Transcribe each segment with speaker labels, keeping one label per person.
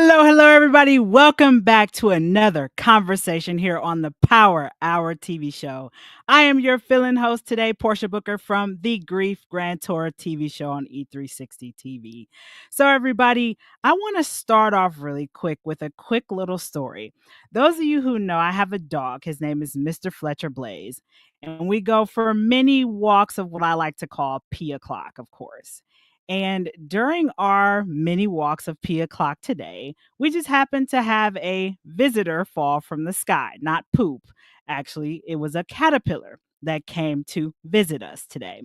Speaker 1: Hello, everybody. Welcome back to another conversation here on the Power Hour TV show. I am your fill-in host today, Portia Booker from the Grief Grand Tour TV show on E360 TV. So, everybody, I want to start off really quick with a quick little story. Those of you who know, I have a dog. His name is Mr. Fletcher Blaze, and we go for many walks of what I like to call P o'clock, of course. And during our mini walks of P o'clock today, we just happened to have a visitor fall from the sky, not poop. Actually, it was a caterpillar that came to visit us today.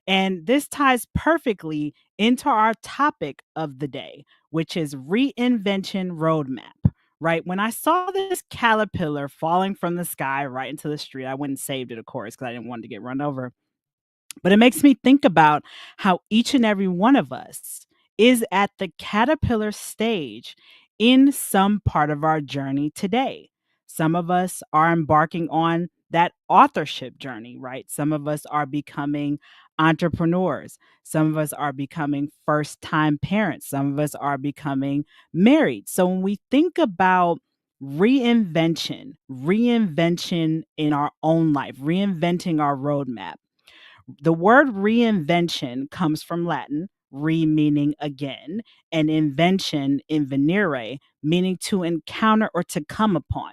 Speaker 1: And this ties perfectly into our topic of the day, which is Reinvention Roadmap. Right. When I saw this caterpillar falling from the sky right into the street, I went and saved it, of course, because I didn't want it to get run over. But it makes me think about how each and every one of us is at the caterpillar stage in some part of our journey today. Some of us are embarking on that authorship journey, right? Some of us are becoming entrepreneurs. Some of us are becoming first time parents. Some of us are becoming married. So when we think about reinvention in our own life, reinventing our roadmap, the word reinvention comes from Latin, re meaning again, and invention, invenire, meaning to encounter or to come upon,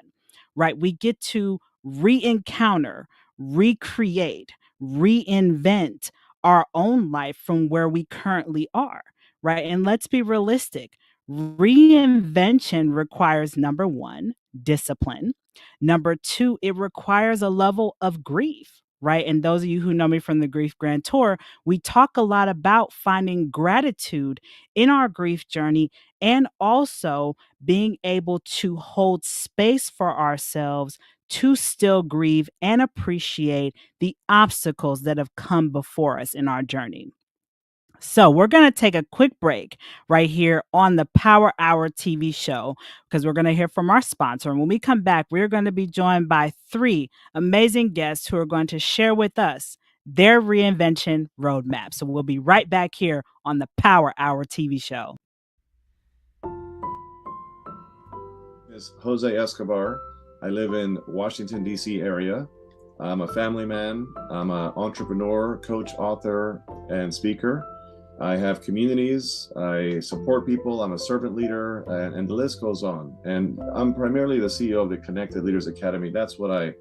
Speaker 1: right? We get to re encounter, recreate, reinvent our own life from where we currently are, right? And let's be realistic. Reinvention requires number one, discipline. Number two, it requires a level of grief, right? And those of you who know me from the Grief Grand Tour, we talk a lot about finding gratitude in our grief journey and also being able to hold space for ourselves to still grieve and appreciate the obstacles that have come before us in our journey. So, we're going to take a quick break right here on the Power Hour TV show because we're going to hear from our sponsor. And when we come back, we're going to be joined by three amazing guests who are going to share with us their reinvention roadmap. So, we'll be right back here on the Power Hour TV show.
Speaker 2: Is Jose Escobar. I live in Washington, D.C. area. I'm a family man. I'm an entrepreneur, coach, author, and speaker. I have communities. I support people. I'm a servant leader, and the list goes on. And I'm primarily the CEO of the Connected Leaders Academy. That's my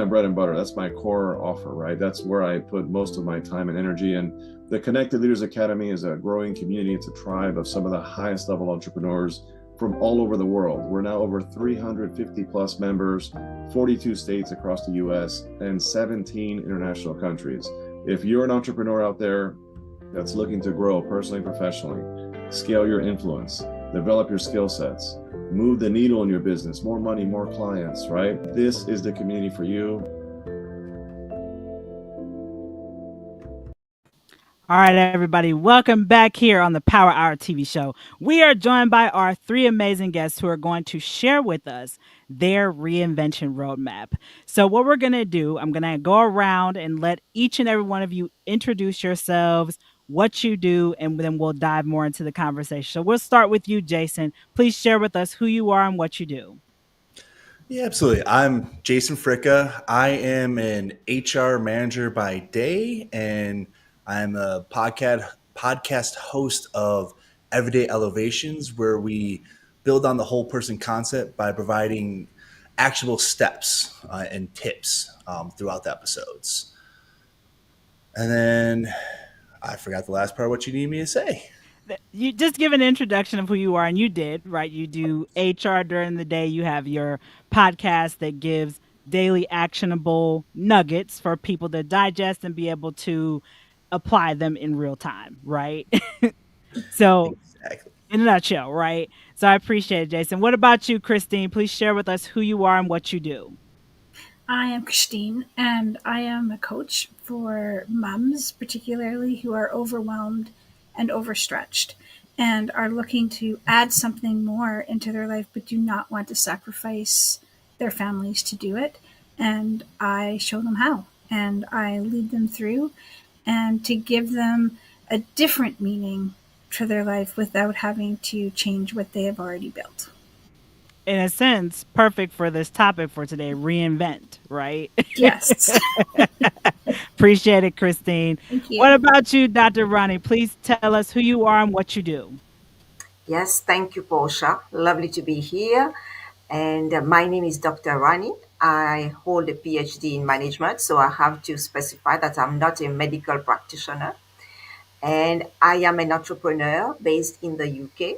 Speaker 2: bread and butter. That's my core offer, right? That's where I put most of my time and energy. And the Connected Leaders Academy is a growing community. It's a tribe of some of the highest level entrepreneurs from all over the world. We're now over 350 plus members, 42 states across the US, and 17 international countries. If you're an entrepreneur out there that's looking to grow personally and professionally, scale your influence, develop your skill sets, move the needle in your business, more money, more clients, right? This is the community for you.
Speaker 1: All right, everybody, welcome back here on the Power Hour TV show. We are joined by our three amazing guests who are going to share with us their reinvention roadmap. So what we're going to do, I'm going to go around and let each and every one of you introduce yourselves, what you do, and then we'll dive more into the conversation. So we'll start with you, Jason. Please share with us who you are and what you do.
Speaker 3: Yeah, absolutely. I'm Jason Fricka. I am an HR manager by day, and I'm a podcast host of Everyday Elevations, where we build on the whole person concept by providing actionable steps and tips throughout the episodes. And then I forgot the last part, what you need me to say.
Speaker 1: You just give an introduction of who you are, and you did, right? You do HR during the day. You have your podcast that gives daily actionable nuggets for people to digest and be able to apply them in real time, right? So,
Speaker 3: Exactly.
Speaker 1: in a nutshell, right? So I appreciate it, Jason. What about you, Christine? Please share with us who you are and what you do.
Speaker 4: I am Christine, and I am a coach for moms, particularly who are overwhelmed and overstretched and are looking to add something more into their life but do not want to sacrifice their families to do it. And I show them how, and I lead them through and to give them a different meaning for their life without having to change what they have already built.
Speaker 1: In a sense, perfect for this topic for today, reinvent, right?
Speaker 4: Yes.
Speaker 1: Appreciate it, Christine.
Speaker 4: Thank
Speaker 1: What
Speaker 4: you.
Speaker 1: about you, Dr. Ronnie? Please tell us who you are and what you do.
Speaker 5: Yes, thank you, Portia. Lovely to be here. And my name is Dr. Rani. I hold a PhD in management, so I have to specify that I'm not a medical practitioner. And I am an entrepreneur based in the UK.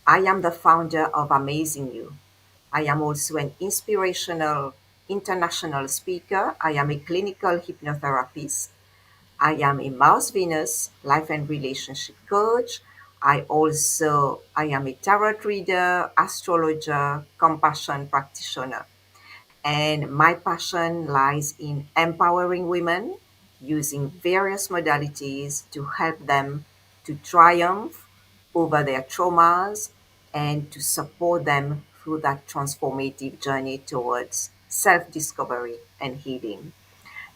Speaker 5: I am the founder of Amazing You. I am also an inspirational international speaker. I am a clinical hypnotherapist. I am a Mars Venus life and relationship coach. I am a tarot reader, astrologer, compassion practitioner. And my passion lies in empowering women using various modalities to help them to triumph over their traumas and to support them through that transformative journey towards self discovery and healing.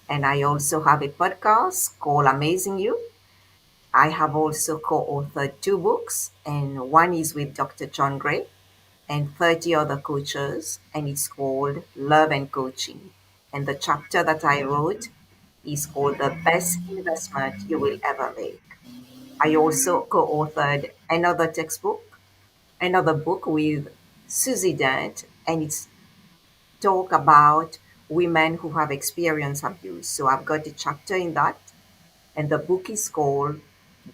Speaker 5: And I also have a podcast called Amazing You. I have also co authored two books, and one is with Dr. John Gray and 30 other coaches, and it's called Love and Coaching. And the chapter that I wrote is called The Best Investment You Will Ever Make. I also co authored another book with Susie Dent, and it's talk about women who have experienced abuse. So I've got a chapter in that, and the book is called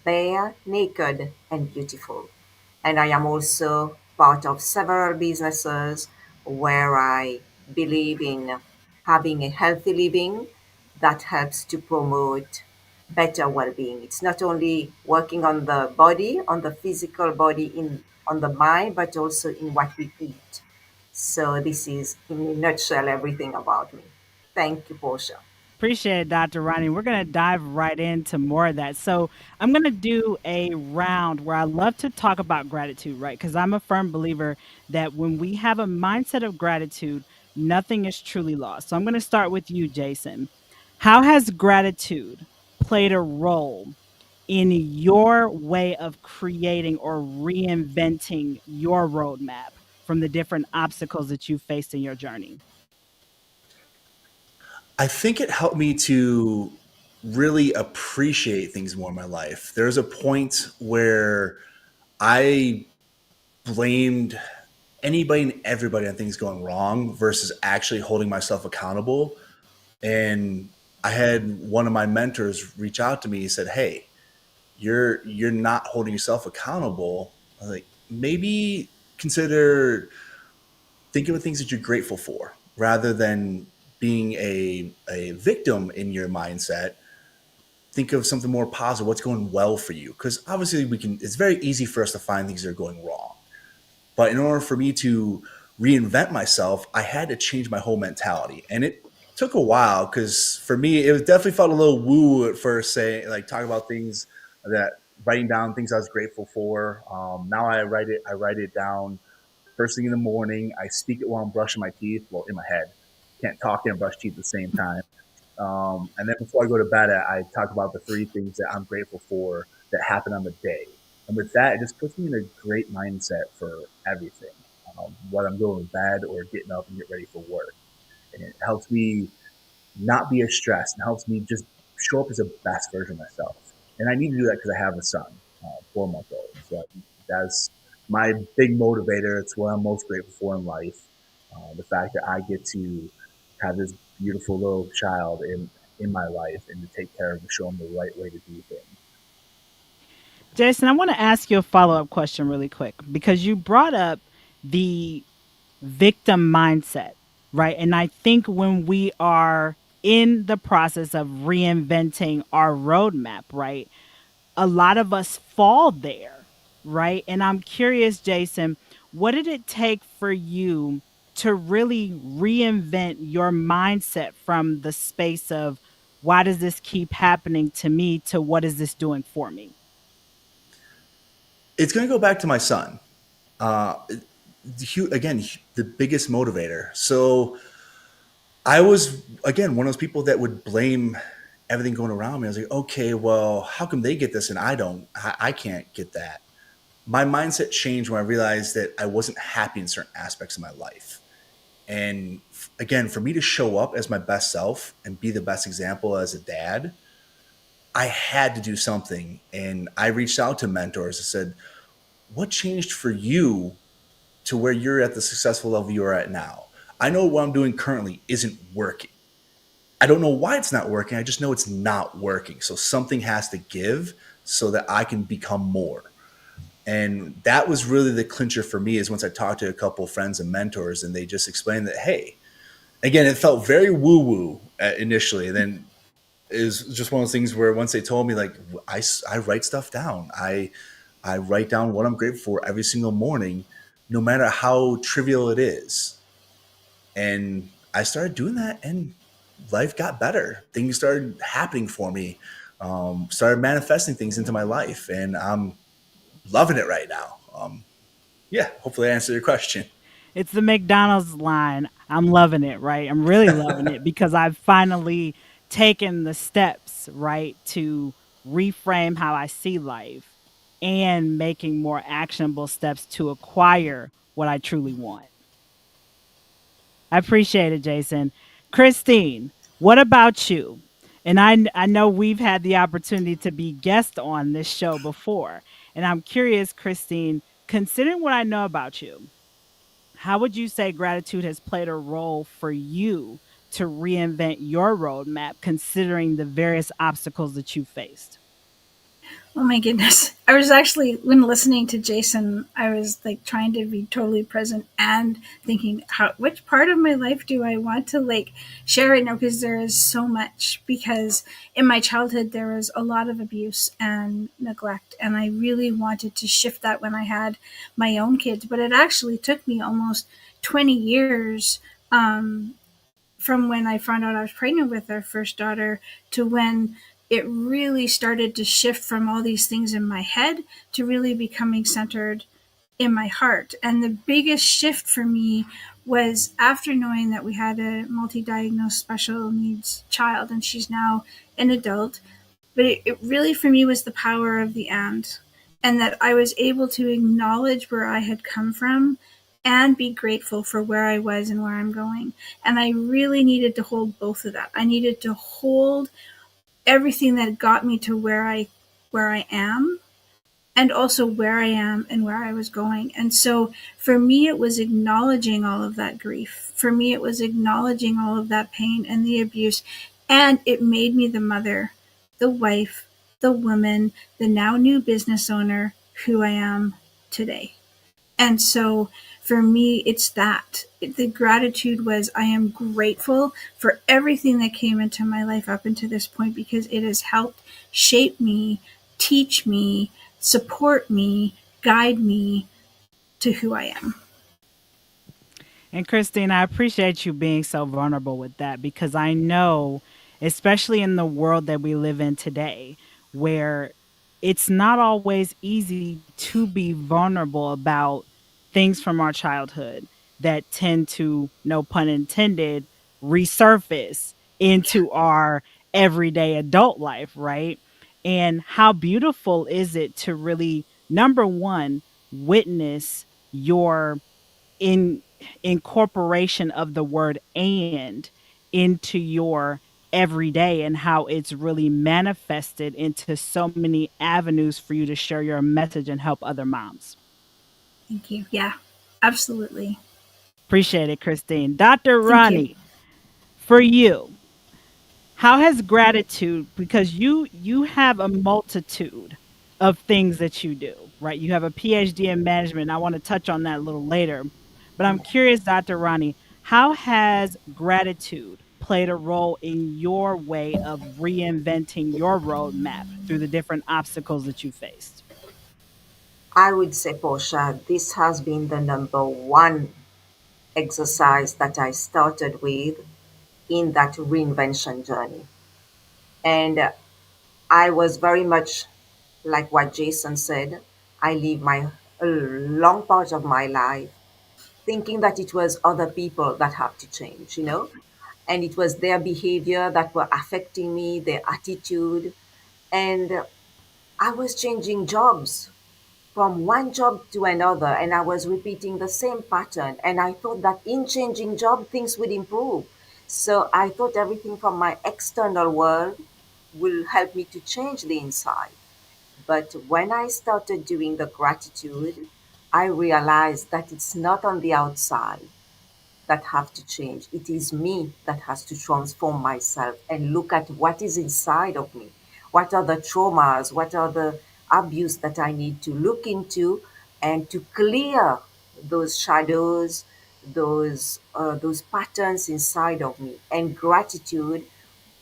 Speaker 5: Bare, Naked, and Beautiful. And I am also part of several businesses where I believe in having a healthy living that helps to promote better well-being. It's not only working on the body, on the physical body, in on the mind, but also in what we eat. So this is, in a nutshell, everything about me. Thank you, Portia.
Speaker 1: Appreciate it, Dr. Ronnie. We're going to dive right into more of that. So, I'm going to do a round where I love to talk about gratitude, right? Because I'm a firm believer that when we have a mindset of gratitude, nothing is truly lost. So, I'm going to start with you, Jason. How has gratitude played a role in your way of creating or reinventing your roadmap from the different obstacles that you faced in your journey?
Speaker 3: I think it helped me to really appreciate things more in my life. There's a point where I blamed anybody and everybody on things going wrong versus actually holding myself accountable. And I had one of my mentors reach out to me. He said, "Hey, you're not holding yourself accountable." I was like, maybe consider thinking of things that you're grateful for rather than being a victim in your mindset. Think of something more positive. What's going well for you? Because obviously it's very easy for us to find things that are going wrong. But in order for me to reinvent myself, I had to change my whole mentality. And it took a while because for me, it definitely felt a little woo at first, saying like talking about things that writing down things I was grateful for. Now I write it down first thing in the morning. I speak it while I'm brushing my teeth, well, in my head. Can't talk and brush teeth at the same time. And then before I go to bed, I talk about the three things that I'm grateful for that happen on the day. And with that, it just puts me in a great mindset for everything, whether I'm going to bed or getting up and get ready for work. And it helps me not be as stressed and helps me just show up as the best version of myself. And I need to do that because I have a son, 4 month old. So that's my big motivator. It's what I'm most grateful for in life. The fact that I get to have this beautiful little child in my life and to take care of him, show him the right way to do things.
Speaker 1: Jason, I want to ask you a follow up question really quick because you brought up the victim mindset, right? And I think when we are in the process of reinventing our roadmap, right, a lot of us fall there, right? And I'm curious, Jason, what did it take for you to really reinvent your mindset from the space of why does this keep happening to me to what is this doing for me?
Speaker 3: It's going to go back to my son. Uh, again, the biggest motivator. So I was, again, one of those people that would blame everything going around me. I was like, okay, well, how come they get this and I don't? I can't get that. My mindset changed when I realized that I wasn't happy in certain aspects of my life. And again, for me to show up as my best self and be the best example as a dad, I had to do something. And I reached out to mentors and said, what changed for you to where you're at the successful level you're at now? I know what I'm doing currently isn't working. I don't know why it's not working. I just know it's not working. So something has to give so that I can become more. And that was really the clincher for me is once I talked to a couple of friends and mentors and they just explained that, hey, again, it felt very woo woo initially. And then it was just one of those things where once they told me, like, I write stuff down. I write down what I'm grateful for every single morning, no matter how trivial it is. And I started doing that and life got better. Things started happening for me, started manifesting things into my life. And I'm loving it right now. Yeah, hopefully I answered your question.
Speaker 1: It's the McDonald's line. I'm loving it, right? I'm really loving it because I've finally taken the steps, right, to reframe how I see life and making more actionable steps to acquire what I truly want. I appreciate it, Jason. Christine, what about you? And I know we've had the opportunity to be guests on this show before. And I'm curious, Christine, considering what I know about you, how would you say gratitude has played a role for you to reinvent your roadmap, considering the various obstacles that you faced?
Speaker 4: Oh my goodness. I was actually, when listening to Jason, I was like trying to be totally present and thinking, which part of my life do I want to like share right now? Because there is so much. Because in my childhood, there was a lot of abuse and neglect. And I really wanted to shift that when I had my own kids. But it actually took me almost 20 years from when I found out I was pregnant with our first daughter to when it really started to shift from all these things in my head to really becoming centered in my heart. And the biggest shift for me was after knowing that we had a multi diagnosed special needs child, and she's now an adult. But it really, for me, was the power of the and that I was able to acknowledge where I had come from and be grateful for where I was and where I'm going. And I really needed to hold both of that. I needed to hold everything that got me to where I am and also where I am and where I was going. And so for me, it was acknowledging all of that grief. For me, it was acknowledging all of that pain and the abuse. And it made me the mother, the wife, the woman, the now new business owner who I am today. And so for me, it's that. The gratitude was I am grateful for everything that came into my life up until this point because it has helped shape me, teach me, support me, guide me to who I am.
Speaker 1: And Christine, I appreciate you being so vulnerable with that because I know, especially in the world that we live in today, where it's not always easy to be vulnerable about things from our childhood that tend to, no pun intended, resurface into our everyday adult life, right? And how beautiful is it to really, number one, witness your in incorporation of the word and into your everyday and how it's really manifested into so many avenues for you to share your message and help other moms.
Speaker 4: Thank you. Yeah, absolutely.
Speaker 1: Appreciate it, Christine. Dr.
Speaker 4: Thank you.
Speaker 1: Rani, for you, how has gratitude, because you have a multitude of things that you do, right? You have a PhD in management, and I want to touch on that a little later. But I'm curious, Dr. Rani, how has gratitude played a role in your way of reinventing your roadmap through the different obstacles that you faced?
Speaker 5: I would say, Portia, this has been the number one exercise that I started with in that reinvention journey. And I was very much like what Jason said. I live my a long part of my life thinking that it was other people that have to change, and it was their behavior that were affecting me, their attitude. And I was changing jobs from one job to another, and I was repeating the same pattern. And I thought that in changing job, things would improve. So I thought everything from my external world will help me to change the inside. But when I started doing the gratitude, I realized that it's not on the outside that have to change. It is me that has to transform myself and look at what is inside of me. What are the traumas? What are the abuse that I need to look into and to clear those shadows, those patterns inside of me. And gratitude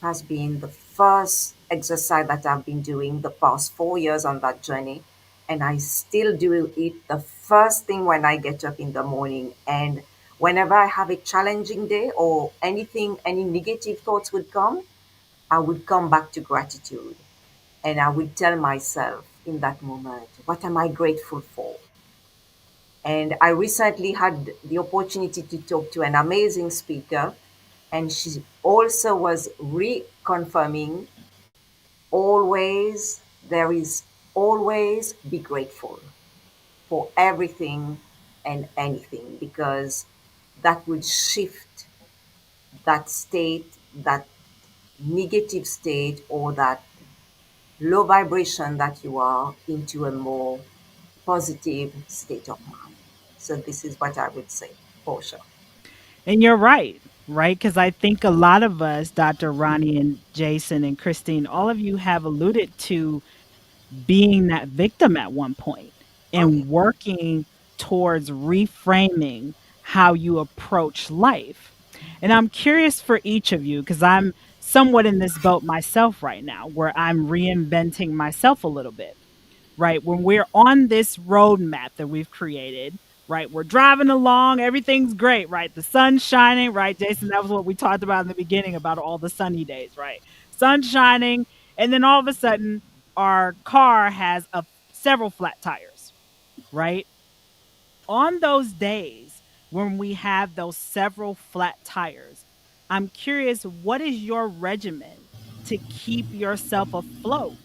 Speaker 5: has been the first exercise that I've been doing the past 4 years on that journey. And I still do it the first thing when I get up in the morning. And whenever I have a challenging day or anything, any negative thoughts would come, I would come back to gratitude. And I would tell myself in that moment, what am I grateful for? And I recently had the opportunity to talk to an amazing speaker, and she also was reconfirming always, there is always be grateful for everything and anything, because that would shift that state, that negative state, or that low vibration that you are into a more positive state of mind. So this is what I would say, for sure.
Speaker 1: And you're right, right? Because I think a lot of us, Dr. Ronnie and Jason and Christine, all of you have alluded to being that victim at one point
Speaker 5: Oh yeah.
Speaker 1: and working towards reframing how you approach life. And I'm curious for each of you because I'm somewhat in this boat myself right now where I'm reinventing myself a little bit, right? When we're on this roadmap that we've created, right? We're driving along, everything's great, right? The sun's shining, right? Jason, that was what we talked about in the beginning about all the sunny days, right? Sun shining, and then all of a sudden our car has several flat tires, right? On those days when we have those several flat tires, I'm curious, what is your regimen to keep yourself afloat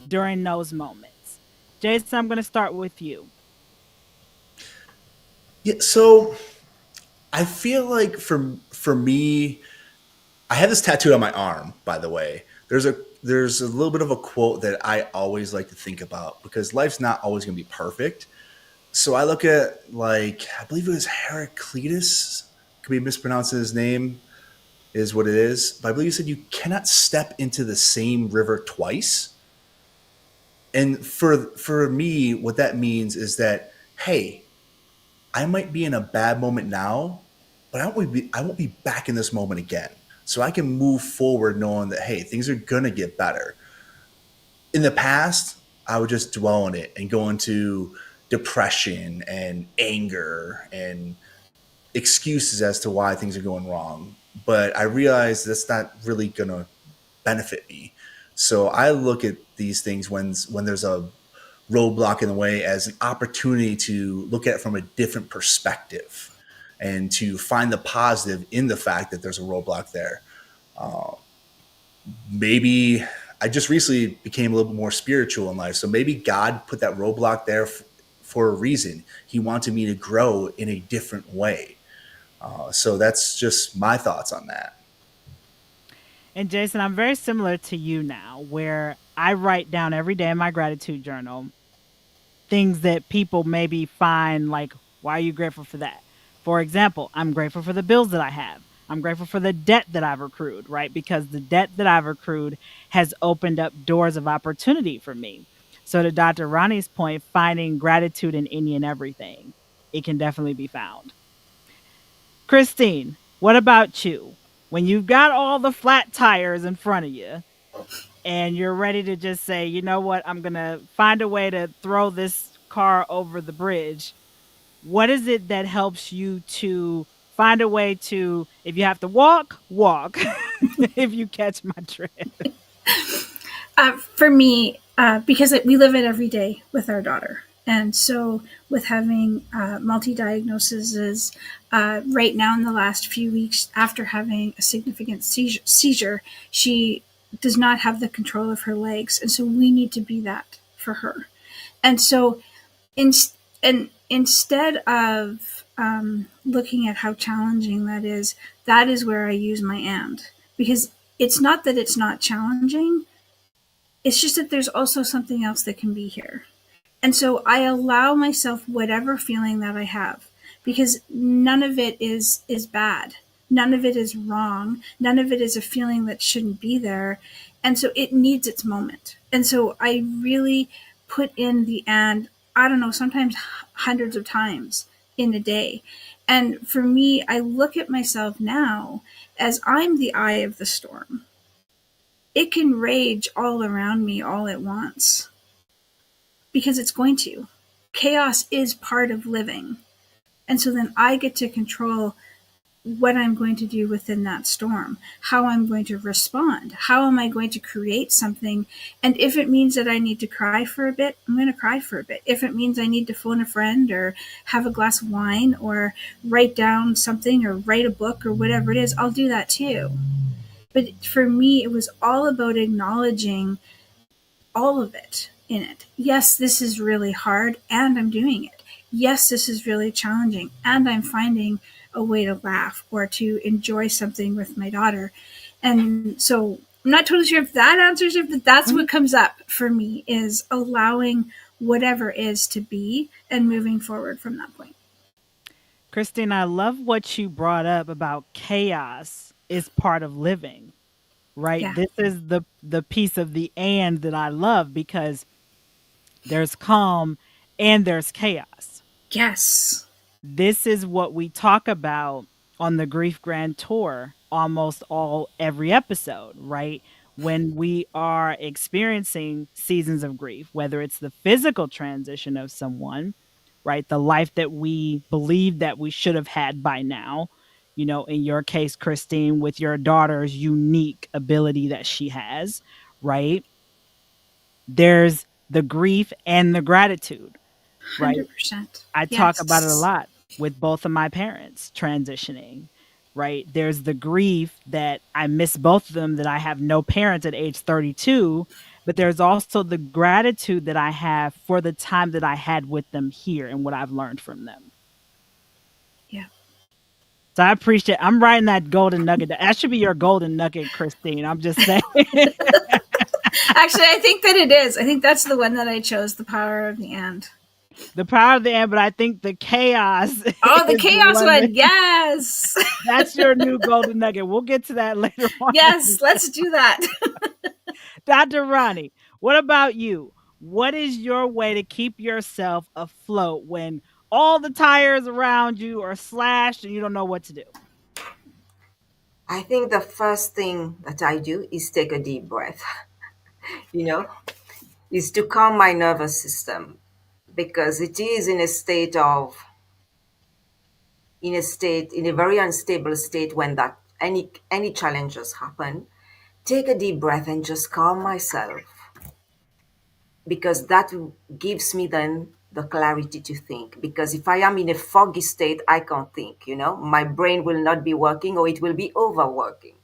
Speaker 1: during those moments? Jason, I'm going to start with you.
Speaker 3: Yeah, so I feel like for me, I have this tattooed on my arm, by the way. There's a little bit of a quote that I always like to think about because life's not always going to be perfect. So I look at, like, I believe it was Heraclitus, could be mispronouncing his name, is what it is. But I believe he said you cannot step into the same river twice. And for me, what that means is that, hey, I might be in a bad moment now, but I won't be back in this moment again. So I can move forward knowing that, hey, things are gonna get better. In the past, I would just dwell on it and go into depression and anger and excuses as to why things are going wrong. But I realized that's not really gonna benefit me. So I look at these things when there's a roadblock in the way as an opportunity to look at it from a different perspective and to find the positive in the fact that there's a roadblock there. Uh, Maybe I just recently became a little bit more spiritual in life. So maybe God put that roadblock there for a reason. He wanted me to grow in a different way. So that's just my thoughts on that.
Speaker 1: And Jason, I'm very similar to you now, where I write down every day in my gratitude journal things that people maybe find like, why are you grateful for that? For example, I'm grateful for the bills that I have. I'm grateful for the debt that I've accrued, right? Because the debt that I've accrued has opened up doors of opportunity for me. So, to Dr. Ronnie's point, finding gratitude in any and everything, it can definitely be found. Christine, what about you? When you've got all the flat tires in front of you, and you're ready to just say, you know what, I'm going to find a way to throw this car over the bridge. What is it that helps you to find a way to, if you have to walk, walk, if you catch my drift?
Speaker 4: For me, because we live it every day with our daughter, And so, with having multi diagnoses, right now in the last few weeks after having a significant seizure, she does not have the control of her legs. And so, we need to be that for her. And so, in, and instead of looking at how challenging that is where I use my and. Because it's not that it's not challenging, it's just that there's also something else that can be here. And so I allow myself whatever feeling that I have, because none of it is bad. None of it is wrong. None of it is a feeling that shouldn't be there. And so it needs its moment. And so I really put in the and, I don't know, sometimes hundreds of times in a day. And for me, I look at myself now as I'm the eye of the storm. It can rage all around me all at once, because it's going to. Chaos is part of living. And so then I get to control what I'm going to do within that storm, how I'm going to respond, how am I going to create something. And if it means that I need to cry for a bit, I'm going to cry for a bit. If it means I need to phone a friend or have a glass of wine or write down something or write a book or whatever it is, I'll do that too. But for me, it was all about acknowledging all of it in it. Yes, this is really hard and I'm doing it. Yes, this is really challenging and I'm finding a way to laugh or to enjoy something with my daughter. And so I'm not totally sure if that answers it, but that's what comes up for me, is allowing whatever is to be and moving forward from that point.
Speaker 1: Christine, I love what you brought up about chaos is part of living, right?
Speaker 4: Yeah.
Speaker 1: This is the piece of the and that I love, because there's calm and there's chaos.
Speaker 4: Yes.
Speaker 1: This is what we talk about on the Grief Grand Tour almost every episode, right? When we are experiencing seasons of grief, whether it's the physical transition of someone, right? The life that we believe that we should have had by now. You know, in your case, Christine, with your daughter's unique ability that she has, right? There's the grief and the gratitude, right?
Speaker 4: 100%.
Speaker 1: I talk about it a
Speaker 4: Yes.
Speaker 1: lot with both of my parents transitioning, right? There's the grief that I miss both of them, that I have no parents at age 32, but there's also the gratitude that I have for the time that I had with them here and what I've learned from them.
Speaker 4: Yeah.
Speaker 1: So I appreciate, I'm writing that golden nugget. That should be your golden nugget, Christine. I'm just saying.
Speaker 4: Actually, I think that it is. I think that's the one that I chose, the power of the and.
Speaker 1: The power of the end, but I think the chaos
Speaker 4: Oh, the
Speaker 1: is the
Speaker 4: chaos
Speaker 1: one
Speaker 4: one. Yes.
Speaker 1: that's your new golden nugget. We'll get to that later on.
Speaker 4: Yes, let's do that.
Speaker 1: Dr. Rani, what about you? What is your way to keep yourself afloat when all the tires around you are slashed and you don't know what to do?
Speaker 5: I think the first thing that I do is take a deep breath, you know, is to calm my nervous system, because it is in a very unstable state when that any challenges happen. Take a deep breath and just calm myself, because that gives me then the clarity to think. Because if I am in a foggy state, I can't think, my brain will not be working, or it will be overworking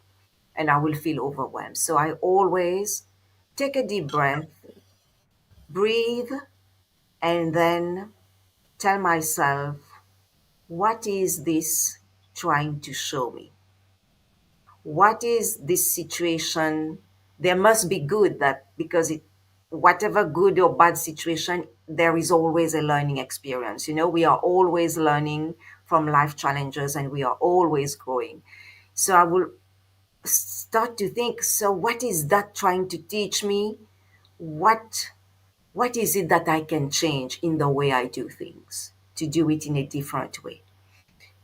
Speaker 5: and I will feel overwhelmed. So I always take a deep breath, breathe, and then tell myself, what is this trying to show me? What is this situation? There must be good, that because whatever good or bad situation, there is always a learning experience. We are always learning from life challenges and we are always growing. So I will start to think, so what is that trying to teach me? What is it that I can change in the way I do things to do it in a different way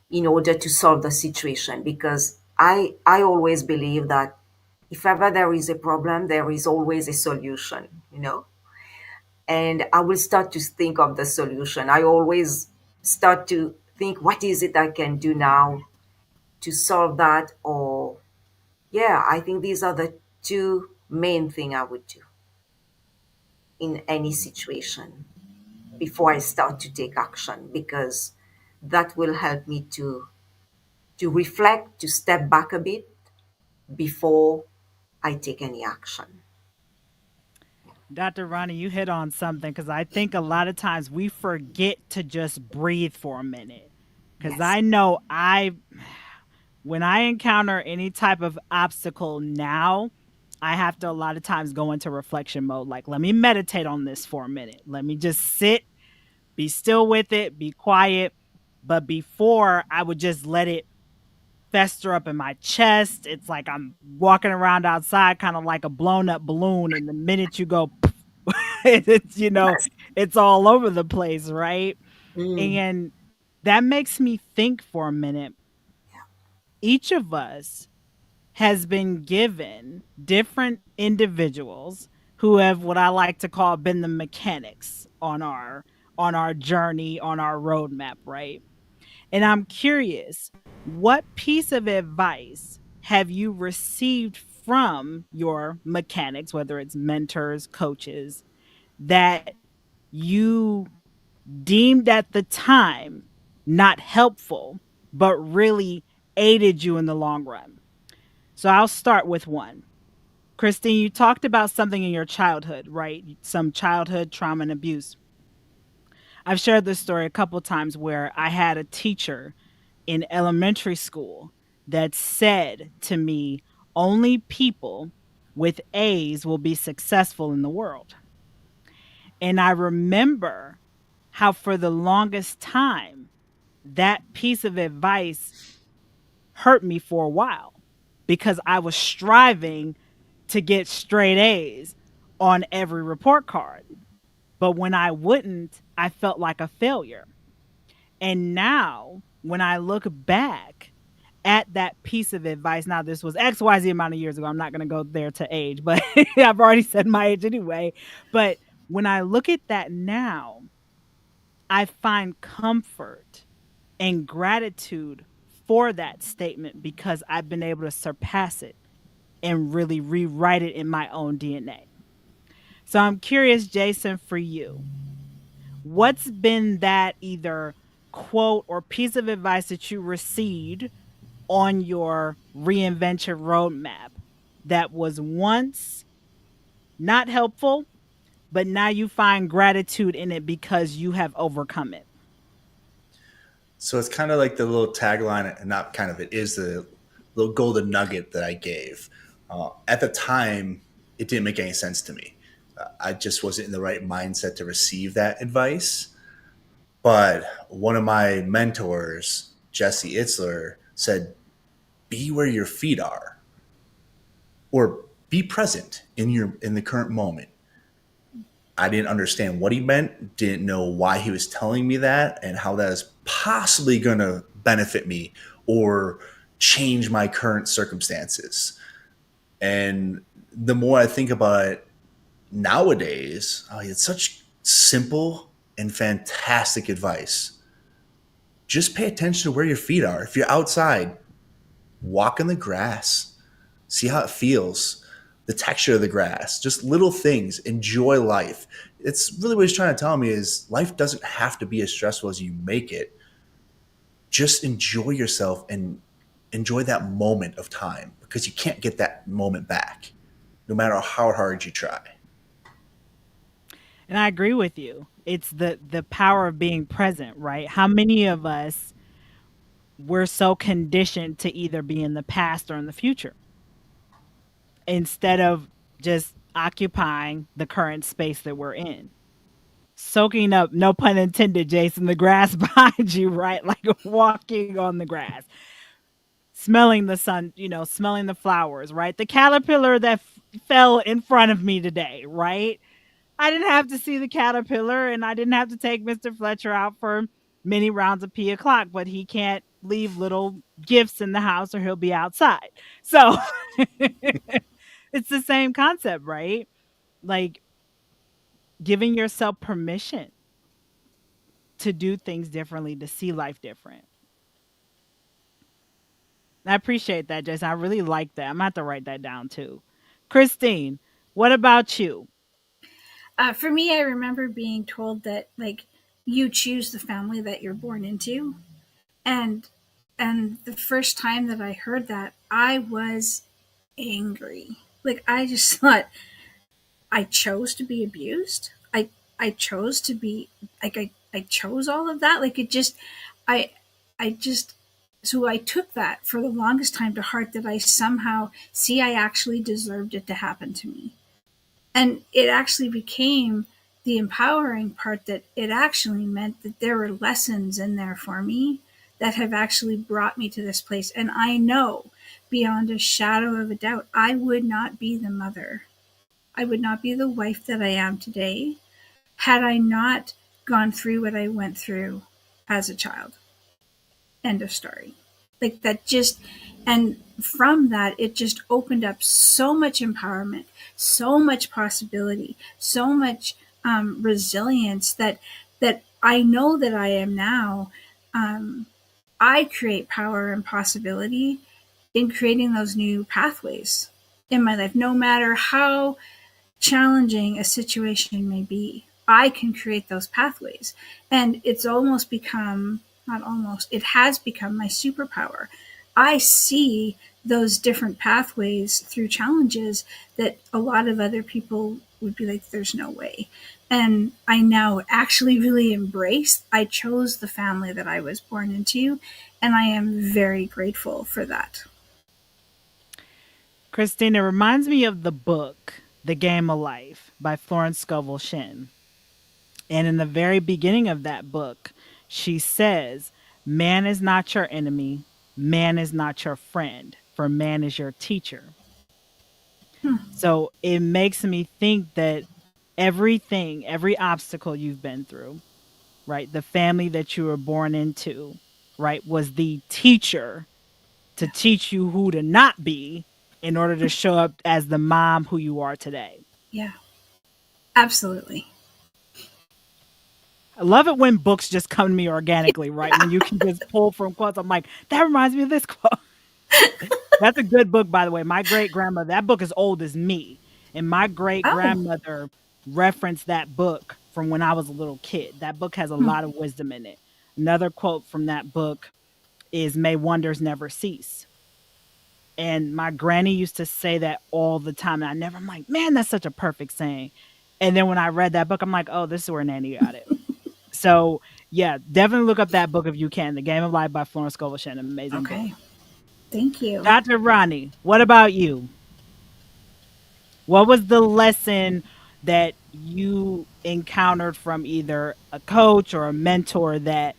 Speaker 5: in order to solve the situation? Because I always believe that if ever there is a problem, there is always a solution. And I will start to think of the solution. I always start to think, what is it I can do now to solve that? Or, yeah, I think these are the two main thing I would do in any situation. before I start to take action, because that will help me to reflect, to step back a bit before I take any action.
Speaker 1: Dr. Ronnie, you hit on something because I think a lot of times we forget to just breathe for a minute. Because
Speaker 5: Yes.
Speaker 1: I know when I encounter any type of obstacle now, I have to a lot of times go into reflection mode. Like, let me meditate on this for a minute. Let me just sit, be still with it, be quiet. But before, I would just let it fester up in my chest. It's like I'm walking around outside, kind of like a blown up balloon. And the minute you go, it's,
Speaker 5: Yes.
Speaker 1: it's all over the place, right?
Speaker 5: Mm.
Speaker 1: And that makes me think for a minute. Each of us has been given different individuals who have what I like to call been the mechanics on our journey, on our roadmap, right? And I'm curious, what piece of advice have you received from your mechanics, whether it's mentors, coaches, that you deemed at the time not helpful, but really aided you in the long run? So I'll start with one. Christine, you talked about something in your childhood, right? Some childhood trauma and abuse. I've shared this story a couple times where I had a teacher in elementary school that said to me, only people with A's will be successful in the world. And I remember how, for the longest time, that piece of advice hurt me for a while because I was striving to get straight A's on every report card. But when I wouldn't, I felt like a failure. And now, when I look back at that piece of advice, now this was XYZ amount of years ago. I'm not going to go there to age, but I've already said my age anyway. But when I look at that now, I find comfort and gratitude for that statement because I've been able to surpass it and really rewrite it in my own DNA. So I'm curious, Jason, for you, what's been that either quote or piece of advice that you received on your reinvention roadmap that was once not helpful, but now you find gratitude in it because you have overcome it?
Speaker 3: So it's kind of like the little tagline, and not kind of, it is the little golden nugget that I gave. At the time, it didn't make any sense to me. I just wasn't in the right mindset to receive that advice. But one of my mentors, Jesse Itzler, said, be where your feet are, or be present in the current moment. I didn't understand what he meant, didn't know why he was telling me that, and how that is possibly going to benefit me or change my current circumstances. And the more I think about it nowadays, it's such simple and fantastic advice. Just pay attention to where your feet are. If you're outside, walk in the grass, see how it feels, the texture of the grass, just little things, enjoy life. It's really what he's trying to tell me is life doesn't have to be as stressful as you make it. Just enjoy yourself and enjoy that moment of time, because you can't get that moment back no matter how hard you try.
Speaker 1: And I agree with you. It's the power of being present, right? How many of us we're so conditioned to either be in the past or in the future instead of just occupying the current space that we're in? Soaking up, no pun intended, Jason, the grass behind you, right? Like walking on the grass, smelling the sun, smelling the flowers, right? The caterpillar that fell in front of me today, right? I didn't have to see the caterpillar and I didn't have to take Mr. Fletcher out for many rounds of pee o'clock, but he can't leave little gifts in the house or he'll be outside. So it's the same concept, right? Like giving yourself permission to do things differently, to see life different. I appreciate that, Jason. I really like that. I'm going to have to write that down too. Christine, what about you?
Speaker 4: For me, I remember being told that, like, you choose the family that you're born into. And the first time that I heard that, I was angry. Like, I just thought, I chose to be abused. I chose to be like, I chose all of that. Like, it just, I I just, so I took that for the longest time to heart, that I somehow see I actually deserved it to happen to me. And it actually became the empowering part, that it actually meant that there were lessons in there for me that have actually brought me to this place. And I know beyond a shadow of a doubt, I would not be the mother, I would not be the wife that I am today, had I not gone through what I went through as a child. End of story. Like, that just, and from that, it just opened up so much empowerment, so much possibility, so much resilience, that I know that I am now. Um, I create power and possibility in creating those new pathways in my life, no matter how challenging a situation may be. I can create those pathways. And it's almost become, not almost, it has become my superpower. I see those different pathways through challenges that a lot of other people would be like, there's no way. And I now actually really embrace, I chose the family that I was born into, and I am very grateful for that.
Speaker 1: Christina, reminds me of the book The Game of Life by Florence Scovel Shinn. And in the very beginning of that book, she says, man is not your enemy, man is not your friend, for man is your teacher. So it makes me think that everything, every obstacle you've been through, right, the family that you were born into, right, was the teacher to teach you who to not be in order to show up as the mom who you are today.
Speaker 4: Yeah, absolutely.
Speaker 1: I love it when books just come to me organically, right? When you can just pull from quotes. I'm like, that reminds me of this quote. That's a good book, by the way. My great grandmother, that book is old as me. And my great
Speaker 4: Oh,
Speaker 1: grandmother referenced that book from when I was a little kid. That book has a
Speaker 4: hmm.
Speaker 1: lot of wisdom in it. Another quote from that book is, may wonders never cease. And my granny used to say that all the time. And I'm like, man, that's such a perfect saying. And then when I read that book, I'm like, oh, this is where Nanny got it. So yeah, definitely look up that book if you can. The Game of Life by Florence Scovel Shinn, an amazing book.
Speaker 4: Okay. Thank you.
Speaker 1: Dr. Rani, what about you? What was the lesson that you encountered from either a coach or a mentor that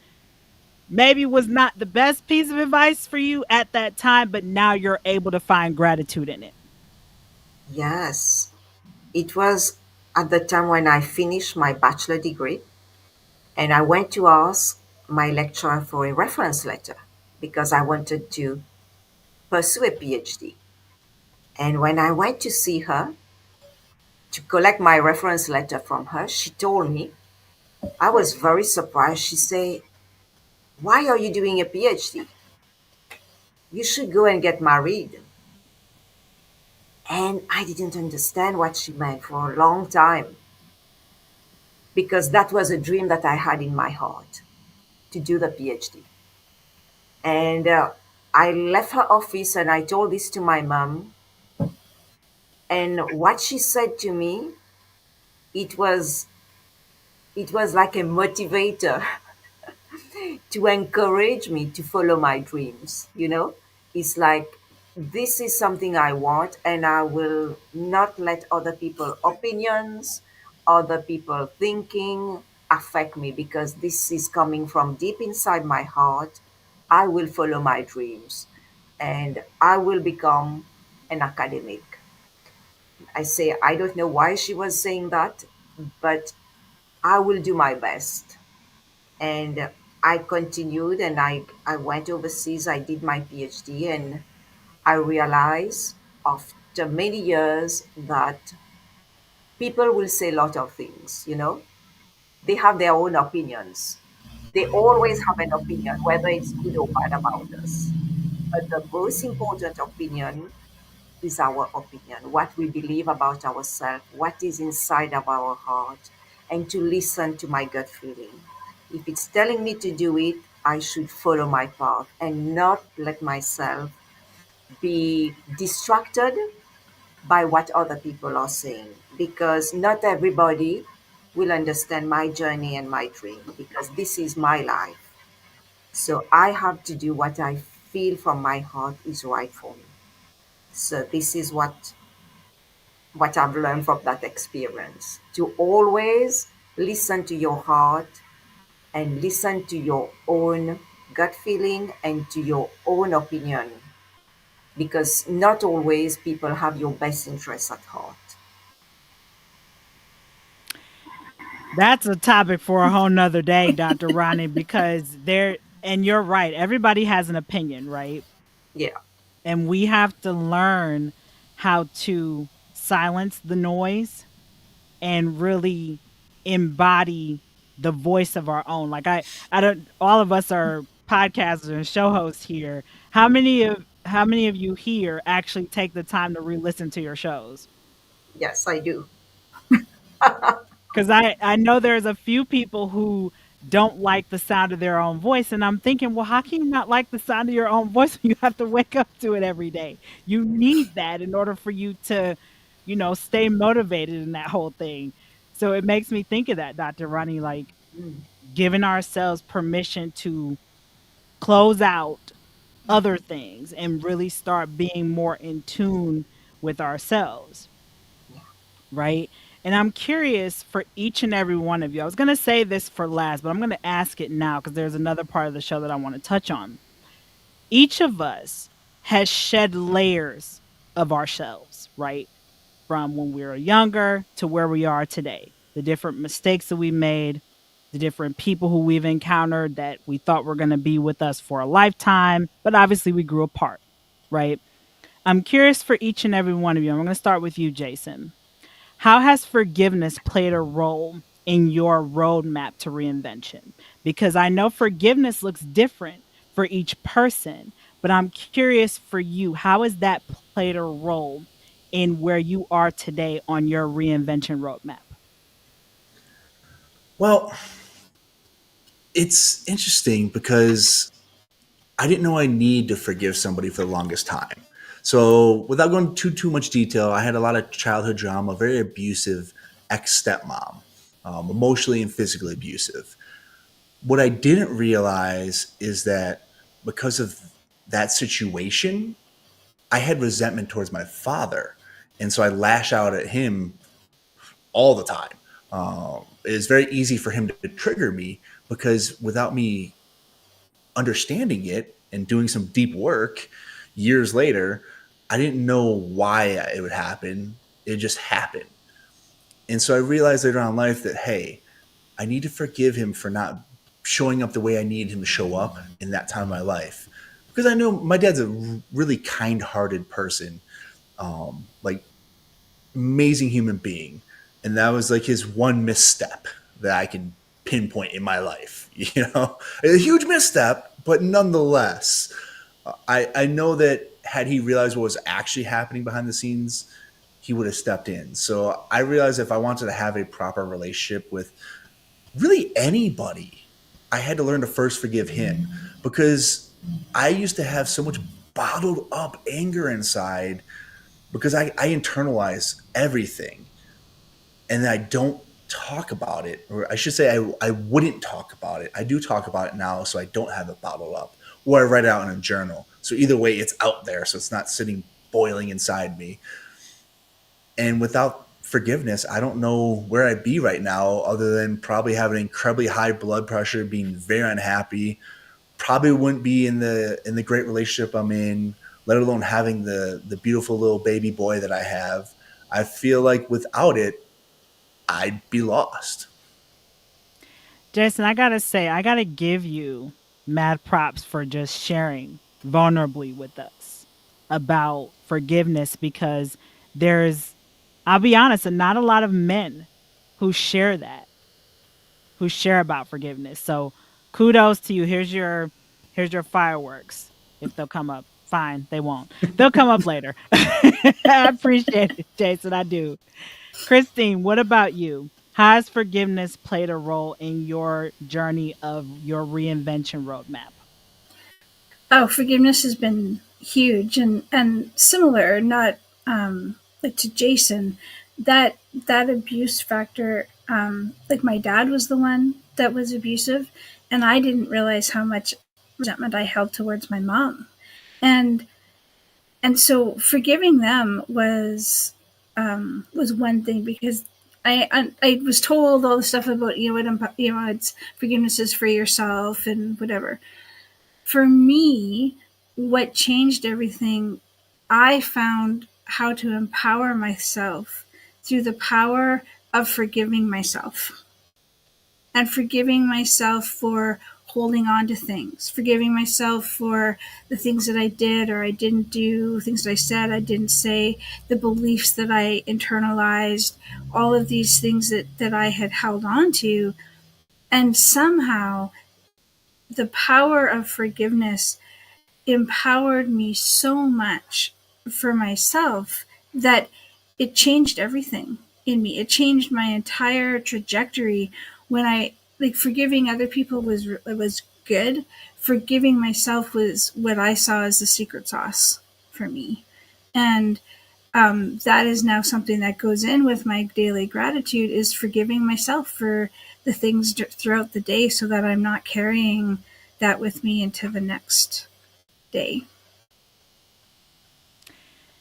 Speaker 1: maybe was not the best piece of advice for you at that time, but now you're able to find gratitude in it?
Speaker 5: Yes, it was at the time when I finished my bachelor degree, and I went to ask my lecturer for a reference letter because I wanted to pursue a PhD. And when I went to see her to collect my reference letter from her, she told me, I was very surprised. She said, why are you doing a PhD? You should go and get married. And I didn't understand what she meant for a long time because that was a dream that I had in my heart to do the PhD. And I left her office and I told this to my mom. And what she said to me, it was it was like a motivator to encourage me to follow my dreams. It's like, this is something I want, and I will not let other people opinions, other people thinking affect me, because this is coming from deep inside my heart. I will follow my dreams, and I will become an academic. I say, I don't know why she was saying that, but I will do my best. And I continued, and I went overseas. I did my PhD, and I realized after many years that people will say a lot of things. They have their own opinions. They always have an opinion, whether it's good or bad about us. But the most important opinion is our opinion, what we believe about ourselves, what is inside of our heart, and to listen to my gut feeling. If it's telling me to do it, I should follow my path and not let myself be distracted by what other people are saying, because not everybody will understand my journey and my dream, because this is my life. So I have to do what I feel from my heart is right for me. So this is what I've learned from that experience, to always listen to your heart and listen to your own gut feeling and to your own opinion, because not always people have your best interests at heart.
Speaker 1: That's a topic for a whole nother day, Dr. Ronnie, because and you're right, everybody has an opinion, right?
Speaker 5: Yeah.
Speaker 1: And we have to learn how to silence the noise and really embody the voice of our own. Like I don't all of us are podcasters and show hosts here. How many of you here actually take the time to re-listen to your shows?
Speaker 5: Yes, I do.
Speaker 1: Because I know there's a few people who don't like the sound of their own voice, and I'm thinking, well, how can you not like the sound of your own voice when you have to wake up to it every day? You need that in order for you to, stay motivated in that whole thing. So it makes me think of that, Dr. Ronnie, like
Speaker 5: Mm.
Speaker 1: giving ourselves permission to close out other things and really start being more in tune with ourselves, right? And I'm curious for each and every one of you. I was going to say this for last, but I'm going to ask it now because there's another part of the show that I want to touch on. Each of us has shed layers of ourselves, right? From when we were younger to where we are today. The different mistakes that we made, the different people who we've encountered that we thought were going to be with us for a lifetime, but obviously we grew apart, right? I'm curious for each and every one of you. I'm going to start with you, Jason. How has forgiveness played a role in your roadmap to reinvention? Because I know forgiveness looks different for each person, but I'm curious for you, how has that played a role in where you are today on your reinvention roadmap?
Speaker 3: Well, it's interesting because I didn't know I need to forgive somebody for the longest time. So, without going too much detail, I had a lot of childhood drama, very abusive ex stepmom, emotionally and physically abusive. What I didn't realize is that because of that situation, I had resentment towards my father, and so I lash out at him all the time. It's very easy for him to trigger me because without me understanding it and doing some deep work years later, I didn't know why it would happen. It just happened. And so I realized later on in life that, hey, I need to forgive him for not showing up the way I needed him to show up in that time of my life. Because I know my dad's a really kind hearted person, like amazing human being. And that was like his one misstep that I can pinpoint in my life. A huge misstep, but nonetheless, I know that had he realized what was actually happening behind the scenes, he would have stepped in. So I realized if I wanted to have a proper relationship with really anybody, I had to learn to first forgive him because I used to have so much bottled up anger inside because I internalize everything and I don't talk about it, or I should say I wouldn't talk about it. I do talk about it now, so I don't have it bottled up, or I write it out in a journal. So either way, it's out there, so it's not sitting boiling inside me. And without forgiveness, I don't know where I'd be right now, other than probably having incredibly high blood pressure, being very unhappy. Probably wouldn't be in the great relationship I'm in, let alone having the beautiful little baby boy that I have. I feel like without it, I'd be lost.
Speaker 1: Jason, I got to say, I got to give you mad props for just sharing vulnerably with us about forgiveness because there's, I'll be honest, not a lot of men who share that, who share about forgiveness. So kudos to you. Here's your fireworks. If they'll come up, fine. They won't. They'll come up later. I appreciate it, Jason. I do. Christine, what about you? How has forgiveness played a role in your journey of your reinvention roadmap?
Speaker 4: Oh, forgiveness has been huge and similar, not like to Jason. That abuse factor, like my dad was the one that was abusive, and I didn't realize how much resentment I held towards my mom, and so forgiving them was one thing because I was told all the stuff about it's forgiveness is for yourself and whatever. For me, what changed everything, I found how to empower myself through the power of forgiving myself and forgiving myself for holding on to things, forgiving myself for the things that I did or I didn't do, things that I said, I didn't say, the beliefs that I internalized, all of these things that I had held on to. And somehow the power of forgiveness empowered me so much for myself that it changed everything in me. It changed my entire trajectory. When I like forgiving other people was good. Forgiving myself was what I saw as the secret sauce for me, and that is now something that goes in with my daily gratitude is forgiving myself for the things throughout the day, so that I'm not carrying that with me into the next day.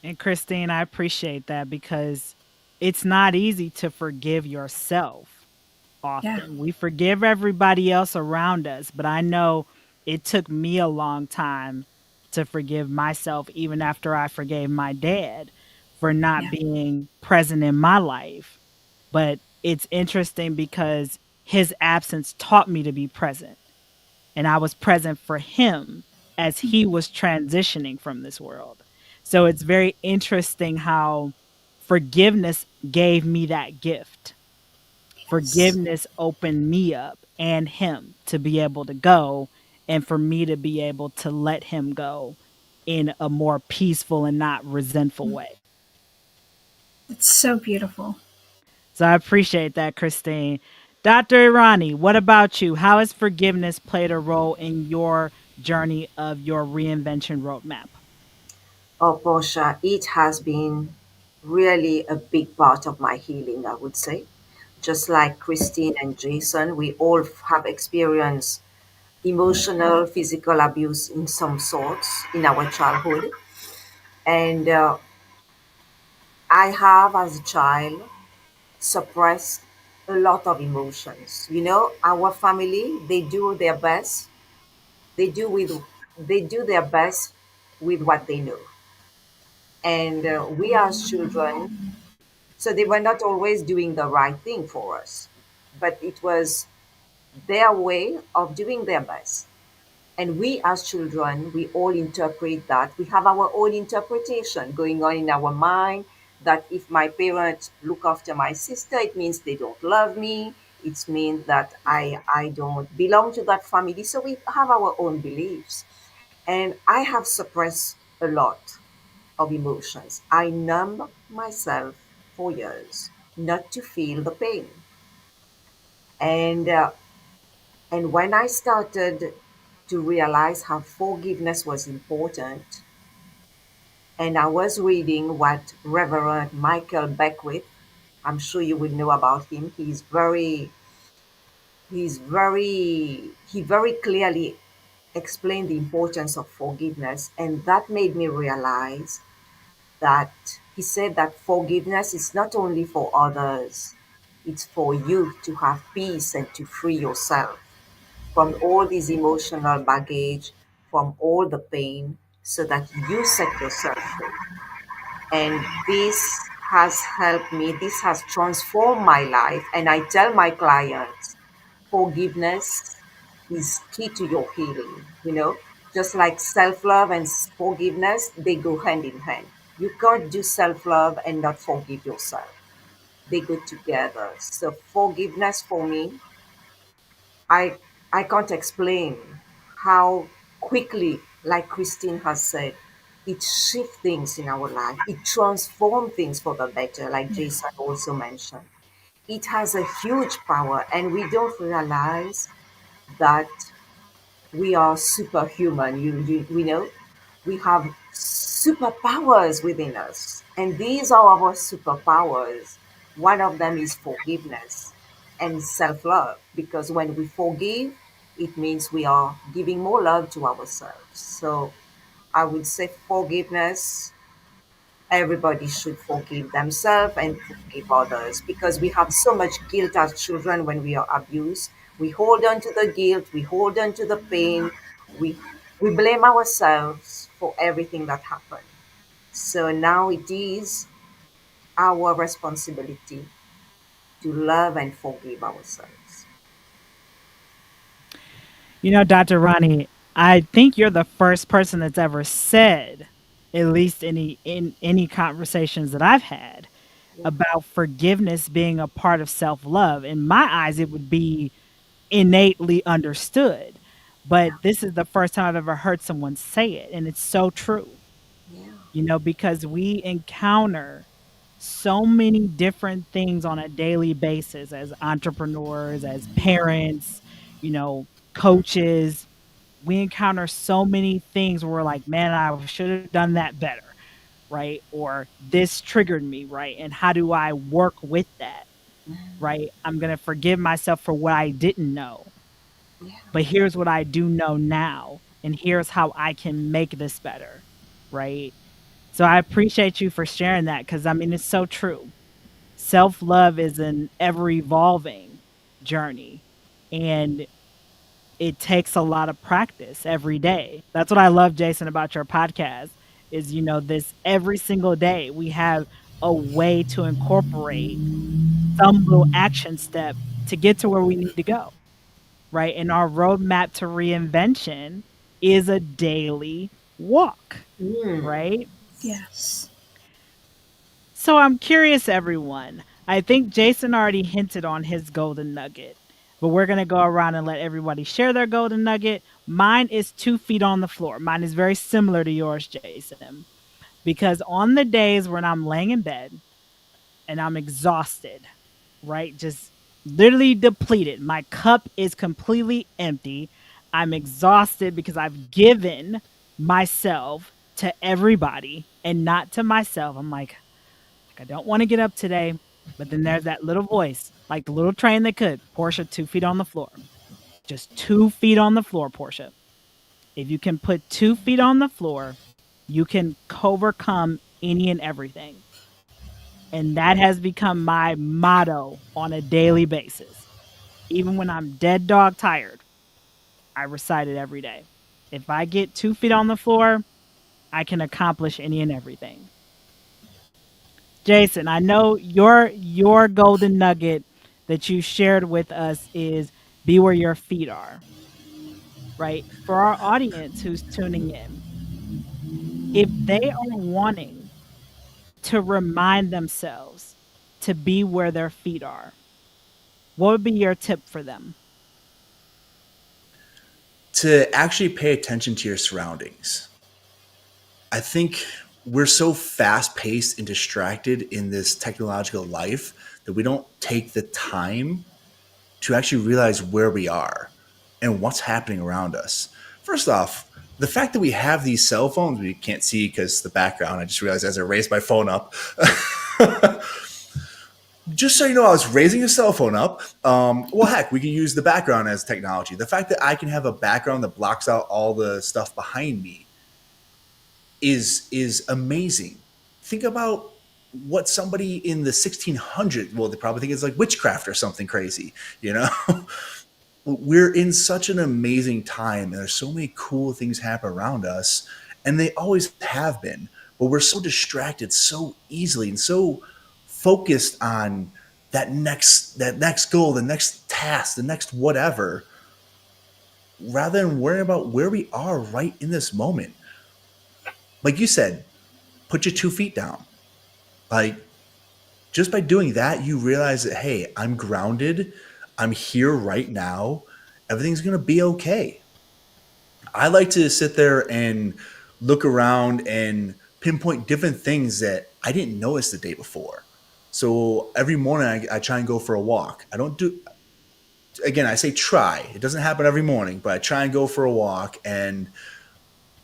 Speaker 1: And Christine, I appreciate that because it's not easy to forgive yourself
Speaker 4: Yeah.
Speaker 1: often. We forgive everybody else around us, but I know it took me a long time to forgive myself, even after I forgave my dad for not
Speaker 4: Yeah.
Speaker 1: being present in my life. But it's interesting because his absence taught me to be present, and I was present for him as he was transitioning from this world. So it's very interesting how forgiveness gave me that gift.
Speaker 4: Yes.
Speaker 1: Forgiveness opened me up and him to be able to go, and for me to be able to let him go in a more peaceful and not resentful way.
Speaker 4: It's so beautiful.
Speaker 1: So I appreciate that, Christine. Dr. Irani, what about you? How has forgiveness played a role in your journey of your reinvention roadmap?
Speaker 5: Oh, Portia, it has been really a big part of my healing, I would say. Just like Christine and Jason, we all have experienced emotional, physical abuse in some sorts in our childhood. And I have, as a child, suppressed a lot of emotions. You know, our family, they do their best. They do with they do their best with what they know. And we as children, so they were not always doing the right thing for us, but it was their way of doing their best. And we as children, we all interpret that. We have our own interpretation going on in our mind that if my parents look after my sister, it means they don't love me. It means that I don't belong to that family. So we have our own beliefs. And I have suppressed a lot of emotions. I numb myself for years not to feel the pain. And when I started to realize how forgiveness was important, and I was reading what Reverend Michael Beckwith, I'm sure you will know about him. He very clearly explained the importance of forgiveness, and that made me realize that he said that forgiveness is not only for others, it's for you to have peace and to free yourself from all this emotional baggage, from all the pain, so that you set yourself free. And this has helped me, this has transformed my life. And I tell my clients, forgiveness is key to your healing. You know, just like self love and forgiveness, they go hand in hand. You can't do self love and not forgive yourself, they go together. So, forgiveness for me, I, I can't explain how quickly, like Christine has said, it shifts things in our life. It transforms things for the better, like
Speaker 4: Yeah.
Speaker 5: Jason also mentioned. it has a huge power, and we don't realize that we are superhuman. We know we have superpowers within us, and these are our superpowers. One of them is forgiveness and self love, because when we forgive, it means we are giving more love to ourselves. So I would say forgiveness. Everybody should forgive themselves and forgive others, because we have so much guilt as children when we are abused. We hold on to the guilt, we hold on to the pain, we we blame ourselves for everything that happened. So now it is our responsibility to love and forgive ourselves.
Speaker 1: Dr. Rani, I think you're the first person that's ever said, at least in any conversations that I've had,
Speaker 5: Yeah.
Speaker 1: about forgiveness being a part of self-love. In my eyes, it would be innately understood. But this is the first time I've ever heard someone say it, and it's so true.
Speaker 5: Yeah.
Speaker 1: Because we encounter so many different things on a daily basis as entrepreneurs, as parents, you know, coaches. We encounter so many things where we're like, man, I should have done that better, right? Or this triggered me, right? And how do I work with that, right? I'm going to forgive myself for what I didn't know,
Speaker 5: Yeah.
Speaker 1: but here's what I do know now. And here's how I can make this better, right? So I appreciate you for sharing that because I mean, it's so true. Self love is an ever evolving journey. And it takes a lot of practice every day. That's what I love, Jason, about your podcast is, this every single day we have a way to incorporate some little action step to get to where we need to go, right? And our roadmap to reinvention is a daily walk,
Speaker 5: Mm.
Speaker 1: right?
Speaker 4: Yes.
Speaker 1: So I'm curious, everyone. I think Jason already hinted on his golden nugget, but we're going to go around and let everybody share their golden nugget. Mine is 2 feet on the floor. Mine is very similar to yours, Jason, because on the days when I'm laying in bed and I'm exhausted, right? Just literally depleted. My cup is completely empty. I'm exhausted because I've given myself to everybody and not to myself. I'm like, I don't want to get up today. But then there's that little voice, like the little train that could. Portia, 2 feet on the floor. Just 2 feet on the floor, Portia. If you can put 2 feet on the floor, you can overcome any and everything. And that has become my motto on a daily basis. Even when I'm dead dog tired, I recite it every day. If I get 2 feet on the floor, I can accomplish any and everything. Jason, I know your golden nugget that you shared with us is be where your feet are, right? For our audience who's tuning in, if they are wanting to remind themselves to be where their feet are, what would be your tip for them?
Speaker 3: To actually pay attention to your surroundings. I think we're so fast paced and distracted in this technological life that we don't take the time to actually realize where we are and what's happening around us. First off, the fact that we have these cell phones, we can't see because the background, I just realized as I raised my phone up. Just so you know, I was raising a cell phone up. Well, heck, we can use the background as technology. The fact that I can have a background that blocks out all the stuff behind me is amazing. Think about what somebody in the 1600s, well, they probably think it's like witchcraft or something crazy, you know? We're in such an amazing time, and there's so many cool things happen around us, and they always have been, but we're so distracted so easily and so focused on that next goal, the next task, the next whatever, rather than worrying about where we are right in this moment. Like you said, put your 2 feet down. Like, just by doing that, you realize that, hey, I'm grounded. I'm here right now. Everything's going to be okay. I like to sit there and look around and pinpoint different things that I didn't notice the day before. So every morning I try and go for a walk. I don't do, again, I say try. It doesn't happen every morning, but I try and go for a walk, and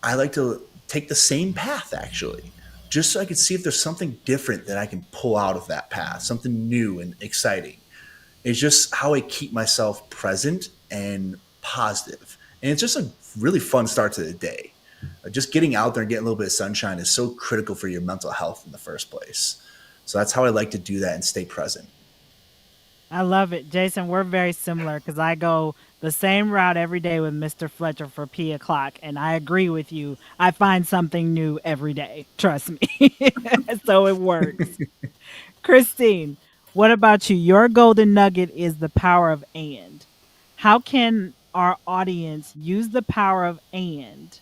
Speaker 3: I like to take the same path actually, just so I can see if there's something different that I can pull out of that path, something new and exciting. It's just how I keep myself present and positive. And it's just a really fun start to the day. Just getting out there and getting a little bit of sunshine is so critical for your mental health in the first place. So that's how I like to do that and stay present.
Speaker 1: I love it. Jason, we're very similar because I go the same route every day with Mr. Fletcher for P o'clock. And I agree with you. I find something new every day. Trust me. So it works. Christine, what about you? Your golden nugget is the power of and. How can our audience use the power of and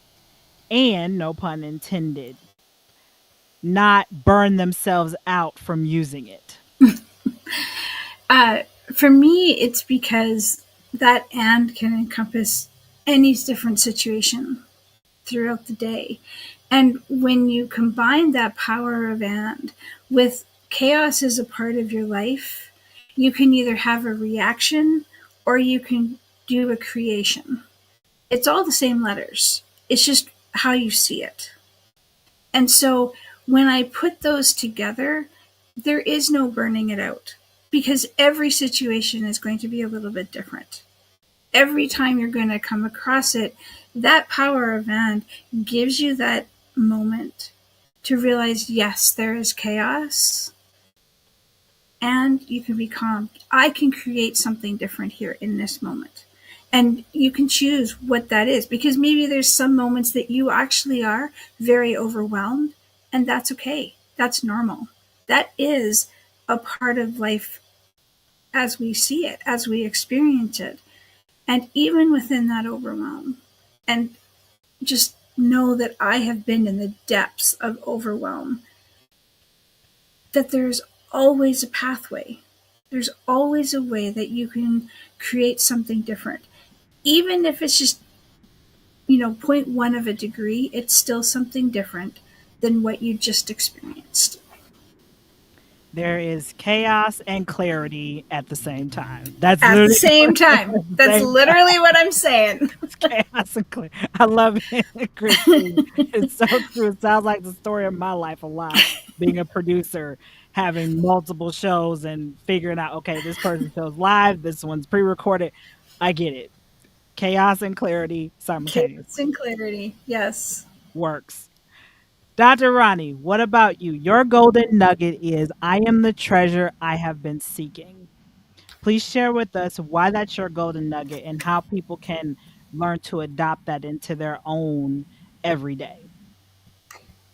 Speaker 1: no pun intended, not burn themselves out from using it?
Speaker 4: Uh, for me, it's because that and can encompass any different situation throughout the day. And when you combine that power of and with chaos as a part of your life, you can either have a reaction or you can do a creation. It's all the same letters, it's just how you see it. And so when I put those together, there is no burning it out because every situation is going to be a little bit different. Every time you're going to come across it, that power of and gives you that moment to realize, yes, there is chaos and you can be calm. I can create something different here in this moment. And you can choose what that is because maybe there's some moments that you actually are very overwhelmed, and that's okay. That's normal. That is a part of life as we see it, as we experience it. And even within that overwhelm, and just know that I have been in the depths of overwhelm, that there's always a pathway. There's always a way that you can create something different. Even if it's just, 0.1 of a degree, it's still something different than what you just experienced.
Speaker 1: There is chaos and clarity at the same time. That's
Speaker 4: At the
Speaker 1: literally
Speaker 4: same
Speaker 1: at
Speaker 4: time.
Speaker 1: the
Speaker 4: That's
Speaker 1: same time.
Speaker 4: literally what I'm saying.
Speaker 1: It's chaos and clarity. I love it, Christine. It's so true. It sounds like the story of my life a lot. Being a producer, having multiple shows and figuring out, okay, this person shows live, this one's pre-recorded. I get it. Chaos and clarity
Speaker 4: Chaos
Speaker 1: simultaneously
Speaker 4: and clarity. Yes.
Speaker 1: works. Dr. Rani, what about you? Your golden nugget is I am the treasure I have been seeking. Please share with us why that's your golden nugget and how people can learn to adopt that into their own everyday.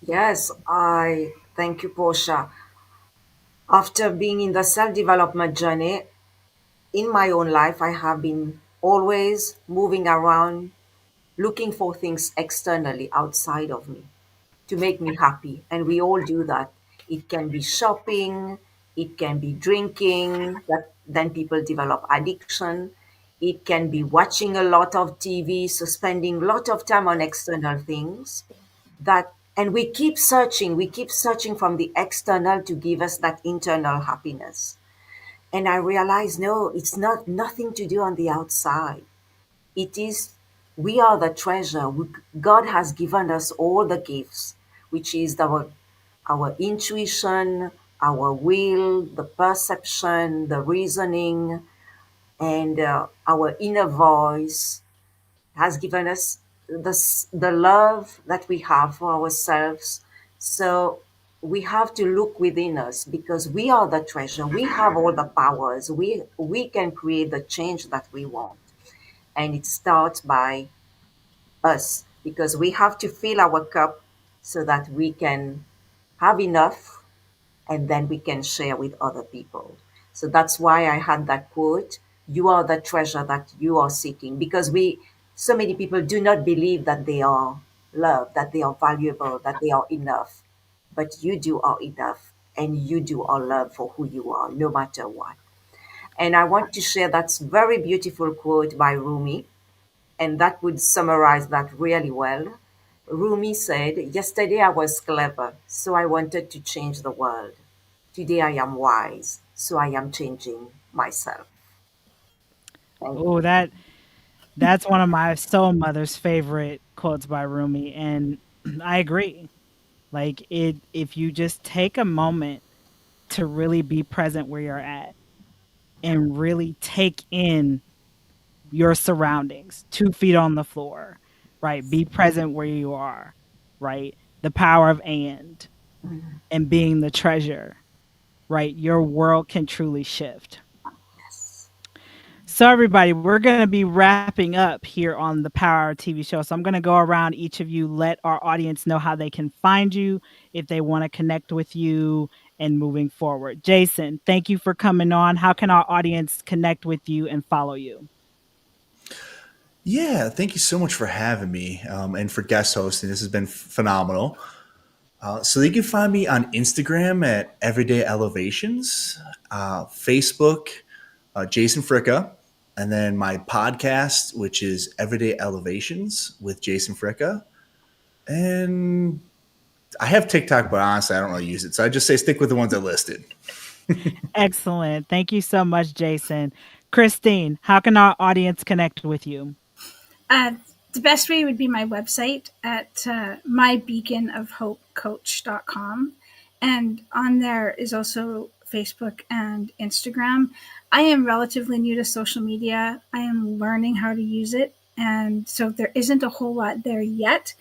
Speaker 5: Yes, I thank you, Portia. After being in the self development journey in my own life, I have been always moving around looking for things externally outside of me to make me happy. And we all do that. It can be shopping, it can be drinking, that then people develop addiction. It can be watching a lot of TV, so spending a lot of time on external things that and we keep searching from the external to give us that internal happiness. And I realize no, it's not nothing to do on the outside. It is, we are the treasure. God has given us all the gifts, which is our intuition, our will, the perception, the reasoning, and our inner voice has given us the love that we have for ourselves. So we have to look within us because we are the treasure. We have all the powers. We can create the change that we want. And it starts by us because we have to fill our cup so that we can have enough and then we can share with other people. So that's why I had that quote, you are the treasure that you are seeking, because so many people do not believe that they are loved, that they are valuable, that they are enough. But you do are enough and you do are loved for who you are, no matter what. And I want to share that very beautiful quote by Rumi, and that would summarize that really well. Rumi said, yesterday I was clever, so I wanted to change the world. Today I am wise, so I am changing myself. Thank
Speaker 1: Oh,
Speaker 5: you.
Speaker 1: that's one of my soul mother's favorite quotes by Rumi, and I agree. Like it, if you just take a moment to really be present where you're at and really take in your surroundings, 2 feet on the floor, right? Be present where you are, right? The power of and being the treasure, right? Your world can truly shift.
Speaker 5: Yes.
Speaker 1: So, everybody, we're going to be wrapping up here on the Power TV show. So, I'm going to go around each of you, let our audience know how they can find you if they want to connect with you and moving forward. Jason, thank you for coming on. How can our audience connect with you and follow you?
Speaker 3: Yeah, thank you so much for having me and for guest hosting. This has been phenomenal. So you can find me on Instagram at Everyday Elevations, Facebook, Jason Fricka, and then my podcast, which is Everyday Elevations with Jason Fricka. And I have TikTok, but honestly, I don't really use it. So I just say stick with the ones I listed.
Speaker 1: Excellent. Thank you so much, Jason. Christine, how can our audience connect with you?
Speaker 4: Uh, the best way would be my website at mybeaconofhopecoach.com. And on there is also Facebook and Instagram. I am relatively new to social media. I am learning how to use it. And so there isn't a whole lot there yet.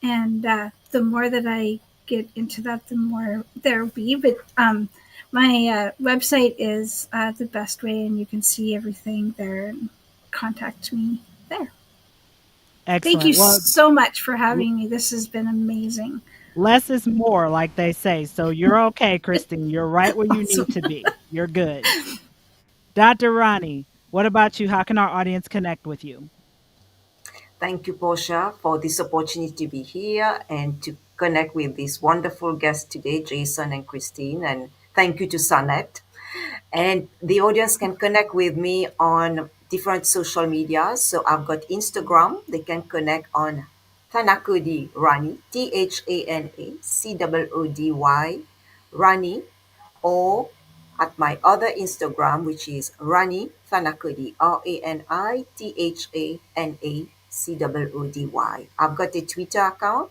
Speaker 4: And the more that I get into that, the more there'll be. But my website is the best way, and you can see everything there and contact me there. Thank you
Speaker 1: Excellent. Well,
Speaker 4: so much for having me. This has been amazing.
Speaker 1: less is more, like they say. So you're okay, Christine. You're right where you need
Speaker 4: Awesome.
Speaker 1: to be. You're good. Dr. Ronnie, what about you? How can our audience connect with you?
Speaker 5: Thank you, Portia, for this opportunity to be here and to connect with these wonderful guests today, Jason and Christine. And thank you to Sanet. And the audience can connect with me on different social media. So I've got Instagram. They can connect on Thanacoody Rani, Thanacoody Rani, or at my other Instagram, which is Rani Thanacoody, RaniThanacoody. I've got a Twitter account,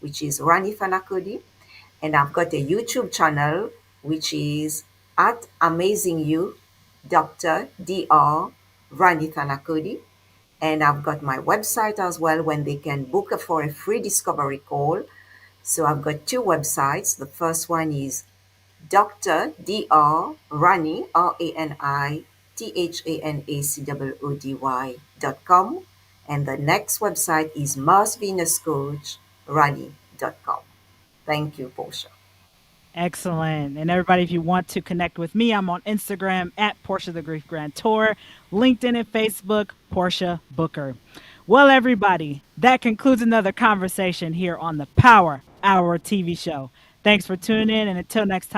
Speaker 5: which is Rani Thanacoody, and I've got a YouTube channel, which is at Amazing You, Dr. Dr. Rani Thanacoody. And I've got my website as well when they can book for a free discovery call. So I've got two websites. The first one is Dr. Dr. Rani, RaniThanacoody.com. And the next website is MarsVenusCoachRani.com. Thank you, Portia.
Speaker 1: Excellent. And everybody, if you want to connect with me, I'm on Instagram at Portia the Grief Grand Tour, LinkedIn and Facebook, Portia Booker. Well, everybody, that concludes another conversation here on the Power Hour TV show. Thanks for tuning in, and until next time.